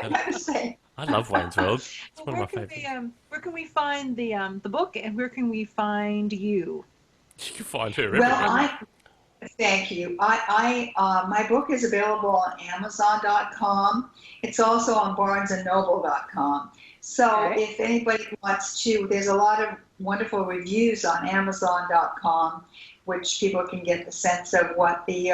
gotta say. I love Wayne's World. It's one of my favorites. Where can we find the book, and where can we find you? You can find her everywhere. Thank you. My book is available on Amazon.com. It's also on BarnesandNoble.com. So if anybody wants to, there's a lot of wonderful reviews on Amazon.com, which people can get the sense of what the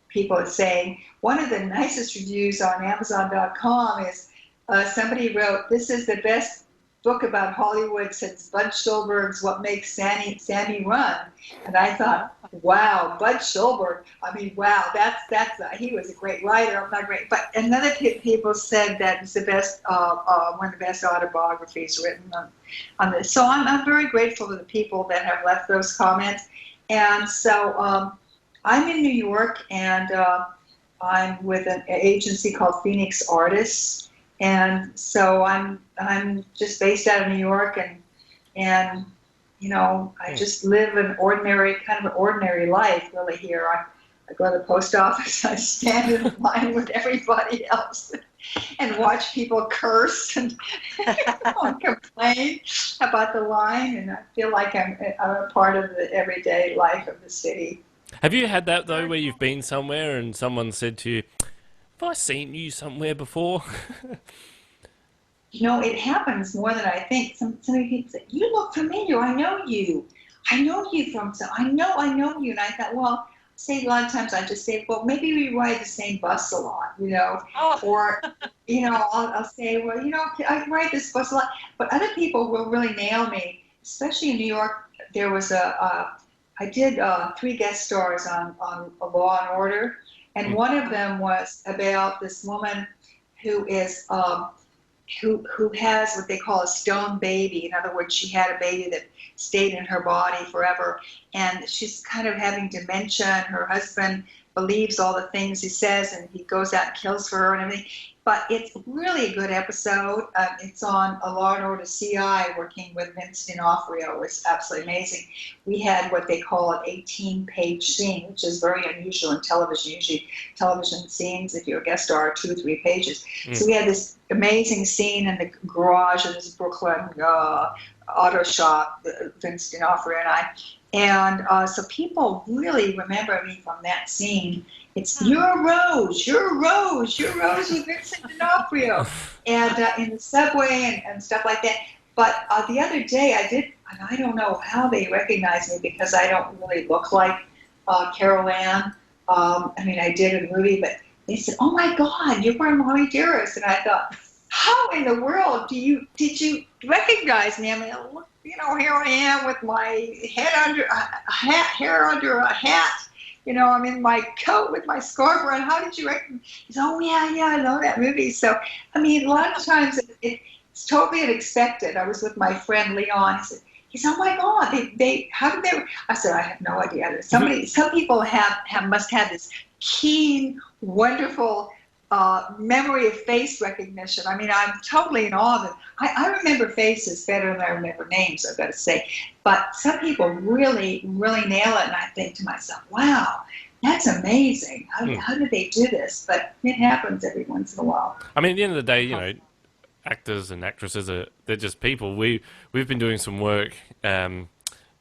people are saying. One of the nicest reviews on Amazon.com is somebody wrote, "This is the best book about Hollywood since Bud Schulberg's What Makes Sammy Run." And I thought, wow, Bud Schulberg. I mean, wow, he was a great writer. I'm not great, but another people said that it's the best, one of the best autobiographies written on this. So I'm very grateful to the people that have left those comments. And so I'm in New York, and I'm with an agency called Phoenix Artists. And so I'm just based out of New York, and I just live an ordinary life really here. I go to the post office, I stand in line with everybody else and watch people curse and complain about the line, and I feel like I'm a part of the everyday life of the city. Have you had that though, where you've been somewhere and someone said to you, "Have I seen you somewhere before?" It happens more than I think. Some people say, "You look familiar. I know you. I know you from some. I know you." And I thought, well, a lot of times I just say, well, maybe we ride the same bus a lot, or, I'll say, well, I ride this bus a lot. But other people will really nail me, especially in New York. There was I did 3 guest stars on Law and Order, and one of them was about this woman who is who has what they call a stone baby. In other words, she had a baby that stayed in her body forever, and she's kind of having dementia, and her husband believes all the things he says, and he goes out and kills for her and everything. But it's really a good episode. It's on a Law and Order CI, working with Vince D'Onofrio. It's absolutely amazing. We had what they call an 18-page scene, which is very unusual in television. Usually television scenes, if you're a guest star, are 2 or 3 pages. So we had this amazing scene in the garage of this Brooklyn auto shop, Vince D'Onofrio and I. And so people really remember me from that scene. It's "You're Rose with Vincent D'Onofrio," and in the subway and stuff like that. But the other day I did, and I don't know how they recognized me because I don't really look like Carol Ann. I did in the movie, but they said, "Oh my God, you're from Mommie Dearest," and I thought, how in the world did you recognize me? I mean, here I am with my hair under a hat. I'm in my coat with my scarf around. How did you recognize? He said, oh, yeah, I know that movie. So, a lot of times it's totally unexpected. I was with my friend Leon. He said, oh my God, how did they? I said, I have no idea. Some people must have this keen, wonderful memory of face recognition. I'm totally in awe of it. I remember faces better than I remember names, I've got to say. But some people really, really nail it, and I think to myself, wow, that's amazing. How did they do this? But it happens every once in a while. At the end of the day, actors and actresses they're just people. We've been doing some work, with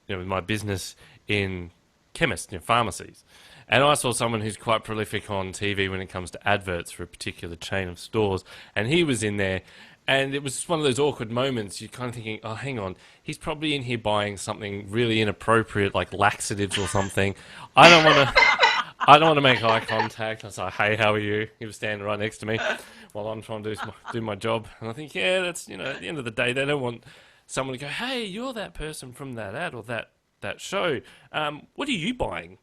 my business in chemists, pharmacies. And I saw someone who's quite prolific on TV when it comes to adverts for a particular chain of stores. And he was in there, and it was just one of those awkward moments. You're kind of thinking, oh, hang on, he's probably in here buying something really inappropriate, like laxatives or something. I don't want to make eye contact. I was like, hey, how are you? He was standing right next to me while I'm trying to do my job. And I think, yeah, that's, at the end of the day, they don't want someone to go, hey, you're that person from that ad or that show. What are you buying?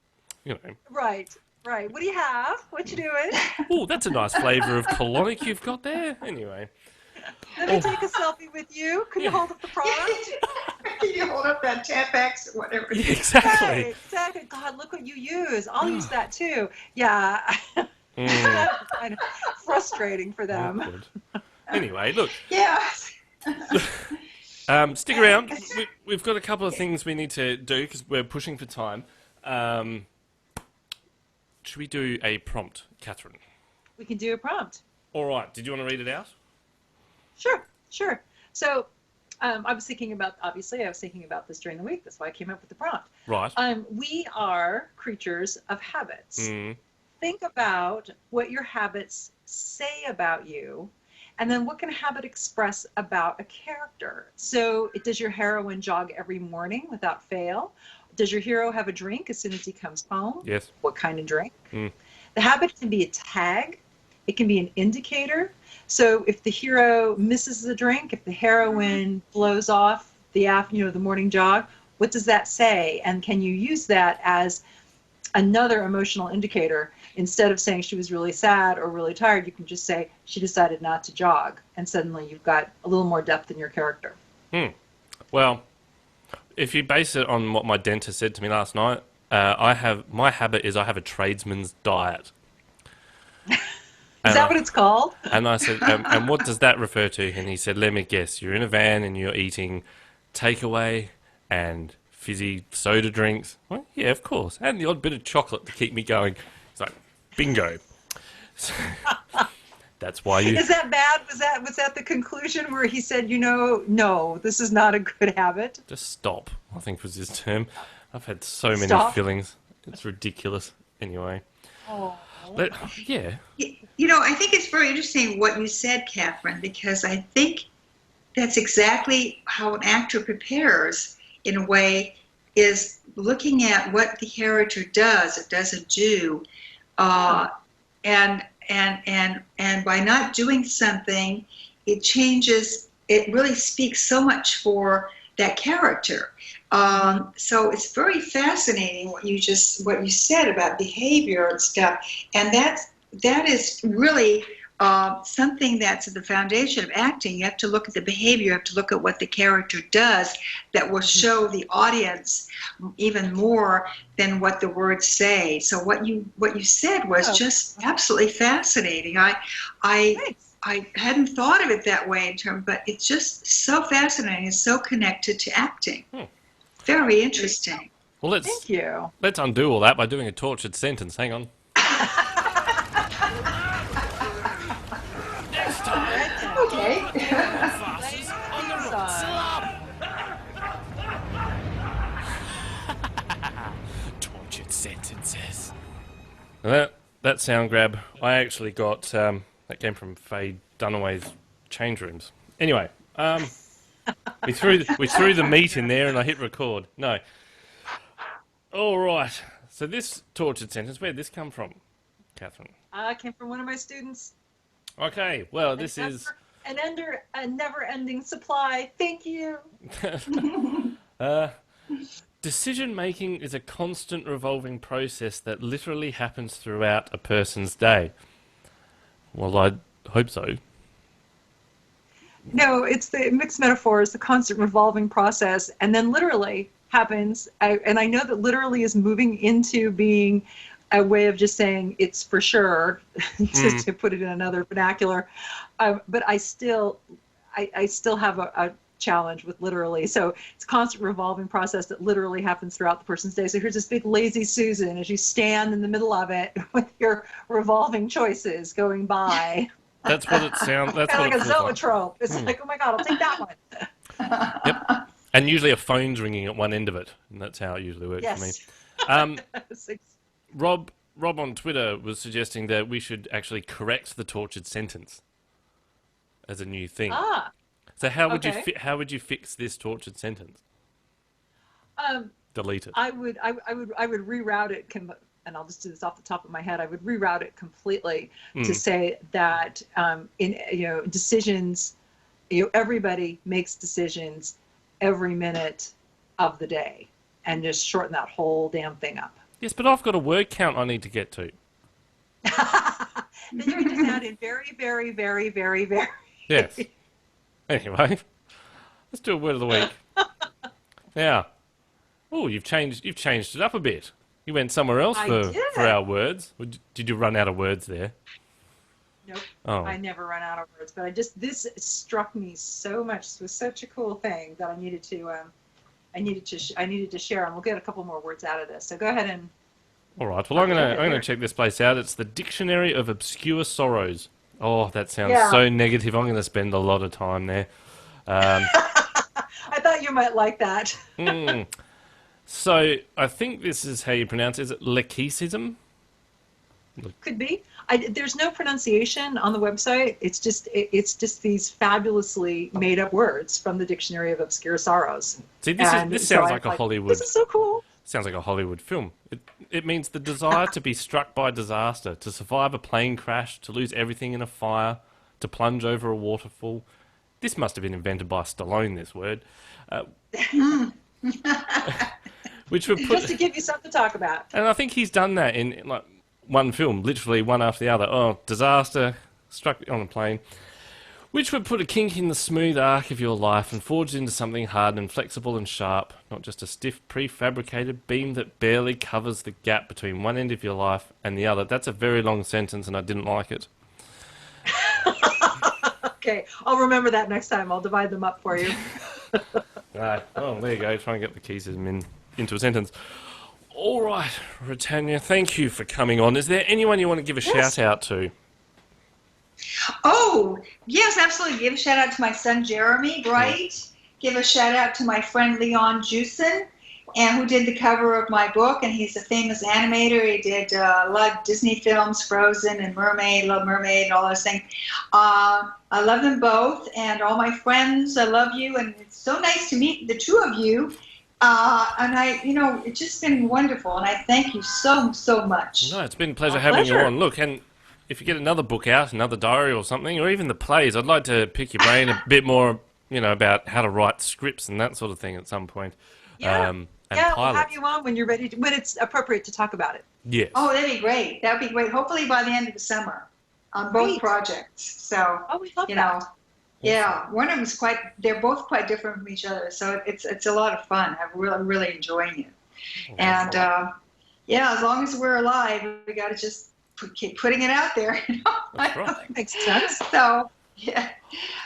Right. What do you have? What you doing? Oh, that's a nice flavour of colonic you've got there. Anyway. Let me take a selfie with you. Can you hold up the product? Can you hold up that Tampax or whatever? Yeah, exactly. Right, exactly. God, look what you use. I'll use that too. Yeah. That's kind of frustrating for them. Awkward. Anyway, look. Yeah. Stick around. We've got a couple of things we need to do because we're pushing for time. Should we do a prompt, Catherine? We can do a prompt. All right. Did you want to read it out? Sure. So I was thinking about this during the week. That's why I came up with the prompt. Right. We are creatures of habits. Mm. Think about what your habits say about you, and then what can a habit express about a character? So does your heroine jog every morning without fail? Does your hero have a drink as soon as he comes home? Yes. What kind of drink? Mm. The habit can be a tag. It can be an indicator. So if the hero misses the drink, if the heroine blows off the morning jog, what does that say? And can you use that as another emotional indicator? Instead of saying she was really sad or really tired, you can just say she decided not to jog. And suddenly you've got a little more depth in your character. Well, if you base it on what my dentist said to me last night, I have a tradesman's diet. Is that what it's called? And I said, and what does that refer to? And he said, let me guess, you're in a van and you're eating takeaway and fizzy soda drinks. Well, yeah, of course. And the odd bit of chocolate to keep me going. It's like, bingo. So, that's why you... Is that bad? Was that the conclusion where he said, no, this is not a good habit? Just stop, I think was his term. I've had so many fillings. It's ridiculous. Anyway. Oh. But, yeah. I think it's very interesting what you said, Catherine, because I think that's exactly how an actor prepares, in a way, is looking at what the character does or doesn't do, and by not doing something, it changes. It really speaks so much for that character. So it's very fascinating what you said about behavior and stuff, and that is really something that's at the foundation of acting. You have to look at the behavior, you have to look at what the character does that will show the audience even more than what the words say. So what you said was just absolutely fascinating. I hadn't thought of it that way but it's just so fascinating. It's so connected to acting. Very interesting. Well, thank you. Let's undo all that by doing a tortured sentence. Hang on. Next time. Okay. Tortured sentences. That sound grab, I actually got, that came from Faye Dunaway's Change Rooms. Anyway, we threw the meat in there and I hit record. No. All right. So this tortured sentence, where did this come from, Catherine? It came from one of my students. Okay. Well, this is a never-ending supply. Thank you. Decision making is a constant revolving process that literally happens throughout a person's day. Well, I hope so. No, it's the mixed metaphor is the constant revolving process, and then literally happens. And I know that literally is moving into being a way of just saying it's for sure, just to put it in another vernacular. But I still have a challenge with literally. So it's a constant revolving process that literally happens throughout the person's day. So here's this big lazy Susan as you stand in the middle of it with your revolving choices going by. That's what it sounds. That's kind what of like a zoetrope. It's like, oh my God, I'll take that one. Yep. And usually a phone's ringing at one end of it, and that's how it usually works for me. Rob on Twitter was suggesting that we should actually correct the tortured sentence as a new thing. So how would you fix this tortured sentence? Delete it. I would reroute it. And I'll just do this off the top of my head. I would reroute it completely to say that in decisions, everybody makes decisions every minute of the day, and just shorten that whole damn thing up. Yes, but I've got a word count I need to get to. Then you can just add in very, very, very, very, very. Yes. Anyway, let's do a word of the week. Yeah. Oh, you've changed it up a bit. You went somewhere else for our words. Or did you run out of words there? Nope. Oh. I never run out of words, but this struck me so much. This was such a cool thing that I needed to share, and we'll get a couple more words out of this. So go ahead and. All right. Well, I'm gonna check this place out. It's the Dictionary of Obscure Sorrows. Oh, that sounds so negative. I'm gonna spend a lot of time there. I thought you might like that. So I think this is how you pronounce it. Is it lekicism? Could be. There's no pronunciation on the website. It's just these fabulously made up words from the Dictionary of Obscure Sorrows. See, this sounds like a Hollywood. This is so cool. Sounds like a Hollywood film. It means the desire to be struck by disaster, to survive a plane crash, to lose everything in a fire, to plunge over a waterfall. This must have been invented by Stallone. This word. Which would just to give you something to talk about. And I think he's done that in like one film, literally one after the other. Oh, disaster, struck on a plane. Which would put a kink in the smooth arc of your life and forge it into something hard and flexible and sharp, not just a stiff prefabricated beam that barely covers the gap between one end of your life and the other. That's a very long sentence and I didn't like it. Okay, I'll remember that next time. I'll divide them up for you. Right. Oh, there you go. Try and get the keys into a sentence. All right, Rutanya, thank you for coming on. Is there anyone you want to give a shout out to? Oh, yes, absolutely. Give a shout out to my son, Jeremy Bright. Give a shout out to my friend, Leon Jusen, and who did the cover of my book. And he's a famous animator. He did a lot of Disney films, Frozen and Mermaid, Little Mermaid, and all those things. I love them both. And all my friends, I love you. And it's so nice to meet the two of you. And it's just been wonderful. And I thank you so, so much. No, it's been a pleasure having you on. Look, and if you get another book out, another diary or something, or even the plays, I'd like to pick your brain a bit more, about how to write scripts and that sort of thing at some point. Yeah, we'll have you on when you're ready, when it's appropriate to talk about it. Yes. Oh, that'd be great. That'd be great. Hopefully by the end of the summer on both projects. So, we love that. Yeah, one of them's they're both quite different from each other. So it's a lot of fun. I'm really enjoying it. And as long as we're alive, we got to just keep putting it out there. That's right. Makes sense. So, yeah.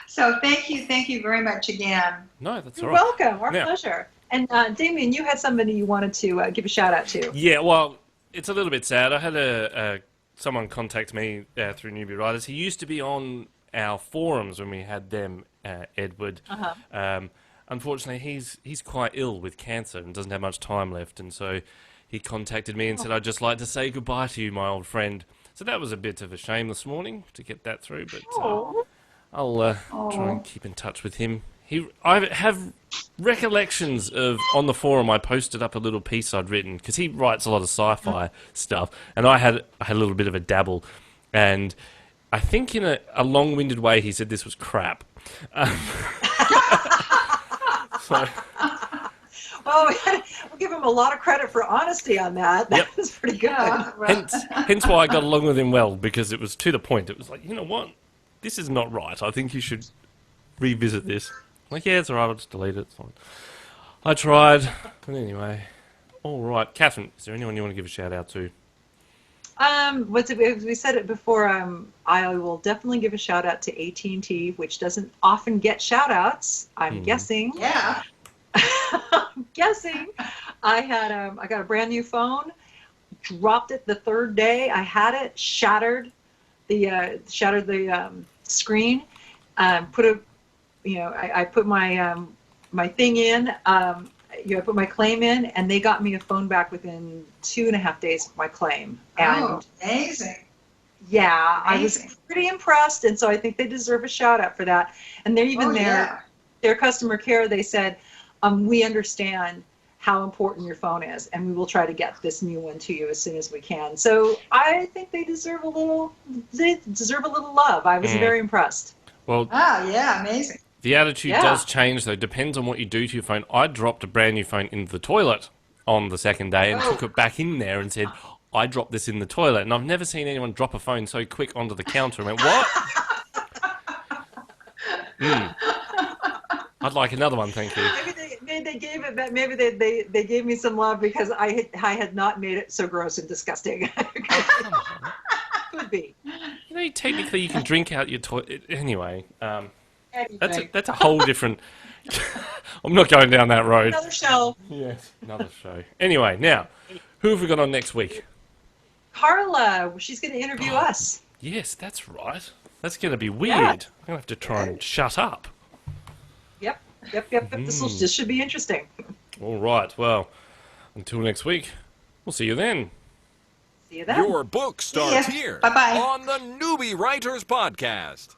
So thank you very much again. No, that's You're all right. welcome. Our pleasure. And Damien, you had somebody you wanted to give a shout out to. Yeah, well, it's a little bit sad. I had someone contact me through Newbie Writers. He used to be on our forums when we had them, Edward. Unfortunately, he's quite ill with cancer and doesn't have much time left, and so he contacted me and said, I'd just like to say goodbye to you, my old friend. So that was a bit of a shame this morning to get that through, but I'll try and keep in touch with him. I have recollections of, on the forum, I posted up a little piece I'd written, because he writes a lot of sci-fi stuff, and I had a little bit of a dabble, and I think in a long-winded way he said this was crap. So, Well, we'll give him a lot of credit for honesty on that. That was pretty good. hence why I got along with him well, because it was to the point. It was like, you know what? This is not right. I think you should revisit this. I'm like, yeah, it's all right. I'll just delete it. It's fine. I tried. But anyway. All right. Catherine, is there anyone you want to give a shout-out to? We said it before. I will definitely give a shout out to AT&T, which doesn't often get shout outs. I'm guessing. Yeah. I'm guessing. I got a brand new phone. Dropped it the third day. I had it. Shattered the screen. I put my thing in. I put my claim in, and they got me a phone back within 2.5 days of my claim. And amazing. Yeah, Amazing. I was pretty impressed, and so I think they deserve a shout out for that. And they're even their customer care, they said, we understand how important your phone is, and we will try to get this new one to you as soon as we can. So I think they deserve a little love. I was very impressed. Well, amazing. the attitude does change, though. Depends on what you do to your phone. I dropped a brand new phone into the toilet on the second day and took it back in there and said, I dropped this in the toilet. And I've never seen anyone drop a phone so quick onto the counter and went, what? I'd like another one, thank you. Maybe they gave it that. Maybe they gave me some love because I had not made it so gross and disgusting. Could be. You know, technically you can drink out your toilet. Anyway, that's a whole different... I'm not going down that road. Another show. Yes, another show. Anyway, now, who have we got on next week? Carla. She's going to interview us. Yes, that's right. That's going to be weird. I'm going to have to try and shut up. Yep. This should be interesting. All right. Well, until next week, we'll see you then. See you then. Your book starts here Bye-bye. on the Newbie Writers Podcast.